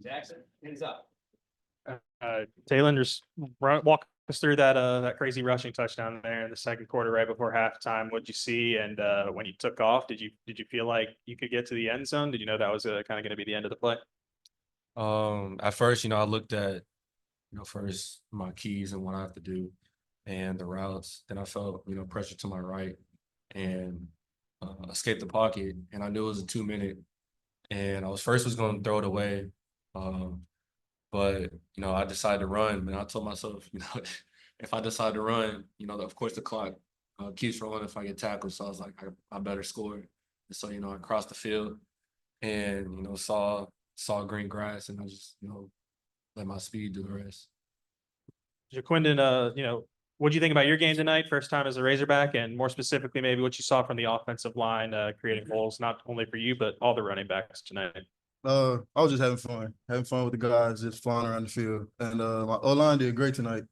Jackson, hands up. Taylen, just walk us through that crazy rushing touchdown there in the second quarter, right before halftime. What'd you see? And when you took off, did you feel like you could get to the end zone? Did you know that was kind of going to be the end of the play? At first, I looked at, first my keys and what I have to do and the routes. Then I felt, pressure to my right and escaped the pocket. And I knew it was a 2 minute. And I was going to throw it away. But, I decided to run. And I told myself, if I decide to run, of course the clock keeps rolling if I get tackled. So I was like, I better score. And so, I crossed the field and, saw green grass and I just, let my speed do the rest. JaQuinden, what do you think about your game tonight? First time as a Razorback, and more specifically, maybe what you saw from the offensive line creating holes, not only for you, but all the running backs tonight. I was just having fun with the guys, just flying around the field. And my O-line did great tonight.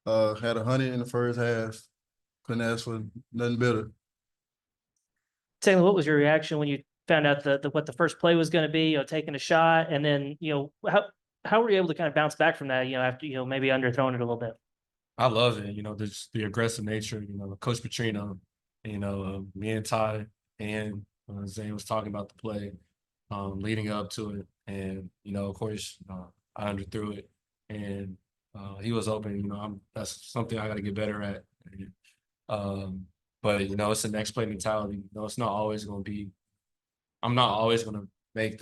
Had 100 in the first half. Couldn't ask for nothing better. Taylor, what was your reaction when you found out what the first play was going to be, taking a shot, and then, how were you able to kind of bounce back from that, after, maybe underthrowing it a little bit? I love it, just the aggressive nature, Coach Petrino, me and Ty and Zane was talking about the play leading up to it. And, of course, I underthrew it and he was open, that's something I got to get better at. But, it's the next play mentality. It's not always going to be, I'm not always going to make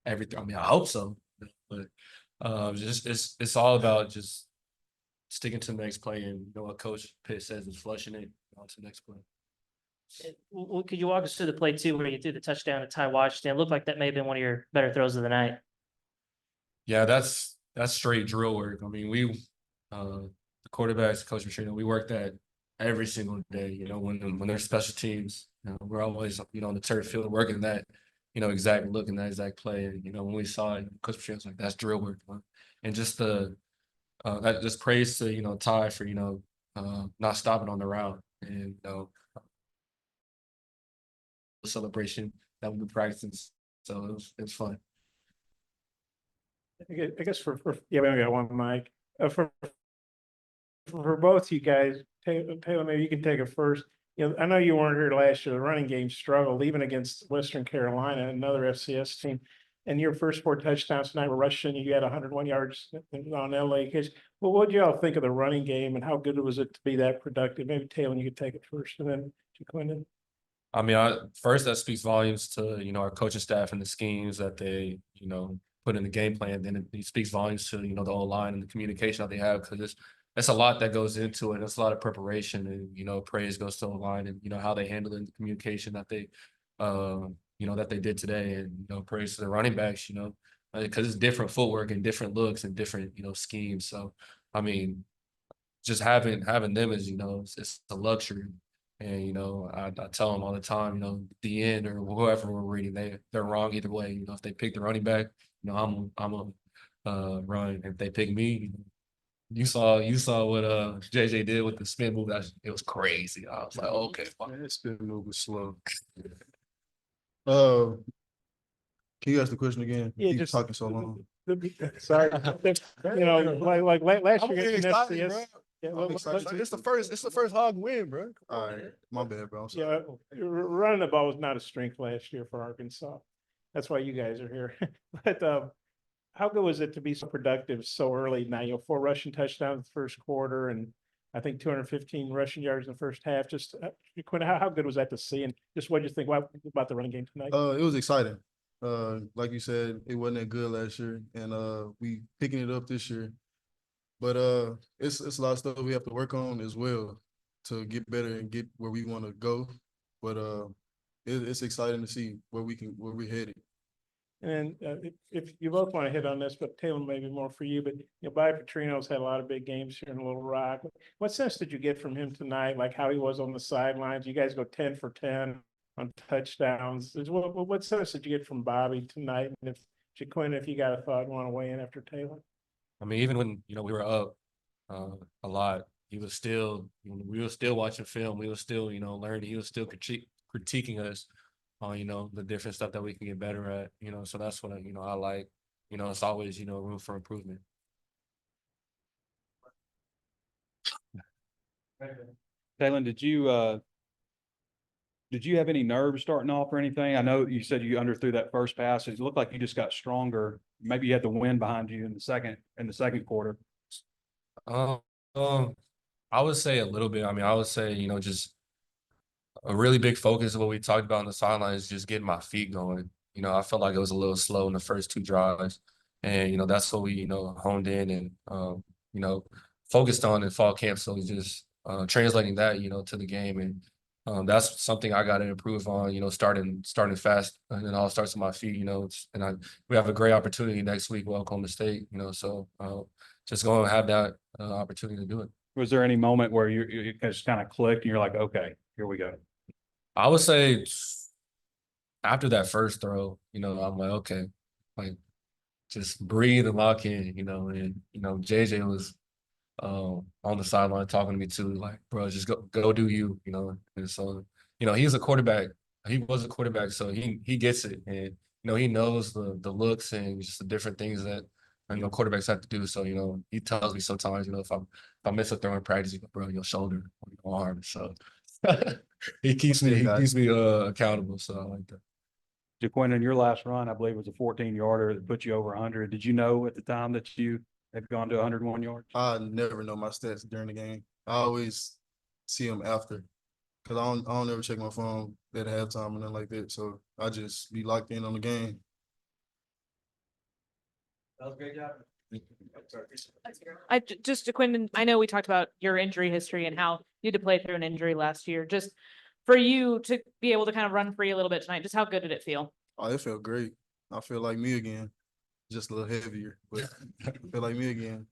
everything. I mean, I hope so, but it's all about just sticking to the next play and what Coach Pitt says is flushing it on to the next play. Well, could you walk us through the play too, where you threw the touchdown to Ty Washington? It looked like that may have been one of your better throws of the night. Yeah, that's straight drill work. I mean, the quarterbacks, Coach Petrino, we work that every single day. When there's special teams, we're always on the turf field working that, exact look and that exact play. And when we saw it, Coach Petrino was like, "That's drill work," and just that just praise to Ty for not stopping on the route and the celebration that we've been practicing. So it was fun. I guess we only got one mic. For both you guys, Taylor, maybe you can take it first. I know you weren't here last year. The running game struggled even against Western Carolina, another FCS team. And your first 4 touchdowns tonight were rushing. You had 101 yards on LA. Well, what do y'all think of the running game and how good was it to be that productive? Maybe Taylor, you could take it first, and then JaQuinden. I mean, first that speaks volumes to our coaching staff and the schemes that they put in the game plan. Then it speaks volumes to the O-line and the communication that they have, because it's a lot that goes into it. It's a lot of preparation, and praise goes to the line and how they handle the communication that they that they did today, and praise to the running backs, because it's different footwork and different looks and different schemes. So I mean, just having them is it's a luxury. And I tell them all the time, the end or whoever we're reading, they're wrong either way. If they pick the running back, I'm a run. If they pick me, you saw what JJ did with the spin move. It was crazy. I was like, okay, fine. That spin move was slow. Can you ask the question again? Yeah, just talking so long. Sorry, like last year against FCS. Yeah, it's the first hog win, bro. All right, my bad, bro. Yeah, running the ball was not a strength last year for Arkansas. That's why you guys are here. But how good was it to be so productive so early? Now 4 rushing touchdowns in the first quarter, and I think 215 rushing yards in the first half. Just how good was that to see? And just what did you think about the running game tonight? It was exciting. Like you said, it wasn't that good last year, and we picking it up this year. But it's a lot of stuff we have to work on as well to get better and get where we want to go. But it's exciting to see where we're headed. And if you both want to hit on this, but Taylor, maybe more for you, but Bobby Petrino's had a lot of big games here in Little Rock. What sense did you get from him tonight? Like how he was on the sidelines? You guys go 10 for 10 on touchdowns. What sense did you get from Bobby tonight? And if JaQuinden, if you got a thought, want to weigh in after Taylor? I mean, even when we were up a lot, he was still we were still watching film. We were still learning. He was still critiquing us. on, you know, the different stuff that we can get better at, you know, so that's what, you know, I like, you know, it's always, you know, room for improvement. Taylen, did you have any nerves starting off or anything? I know you said you underthrew that first pass. It looked like you just got stronger. Maybe you had the wind behind you in the second quarter. Um, I would say a little bit. I mean, I would say, you know, just a really big focus of what we talked about on the sideline is just getting my feet going. You know, I felt like it was a little slow in the first 2 drives. And, you know, that's what we, you know, honed in and, you know, focused on in fall camp. So just translating that, you know, to the game. And that's something I got to improve on, you know, starting fast. And then all starts with my feet, you know, we have a great opportunity next week with Oklahoma State, you know, so just going to have that opportunity to do it. Was there any moment where you just kind of clicked and you're like, okay, here we go? I would say after that first throw, you know, I'm like, okay, like just breathe and lock in, you know, and you know, JJ was on the sideline talking to me too, like, bro, just go do you, you know. And so, you know, he's a quarterback. He was a quarterback, so he gets it, and you know, he knows the looks and just the different things that you know quarterbacks have to do. So, you know, he tells me sometimes, you know, if I miss a throw in practice, he's like, bro, your shoulder or your arm. So he keeps me accountable. So I like that. JaQuinden, your last run, I believe, was a 14-yarder that put you over 100. Did you know at the time that you had gone to 101 yards? I never know my stats during the game. I always see them after, cause I don't ever check my phone at halftime and nothing like that. So I just be locked in on the game. That was a great job. Just JaQuinden, I know we talked about your injury history and how you had to play through an injury last year. Just for you to be able to kind of run free a little bit tonight, just how good did it feel? Oh, it felt great. I feel like me again, just a little heavier, but I feel like me again.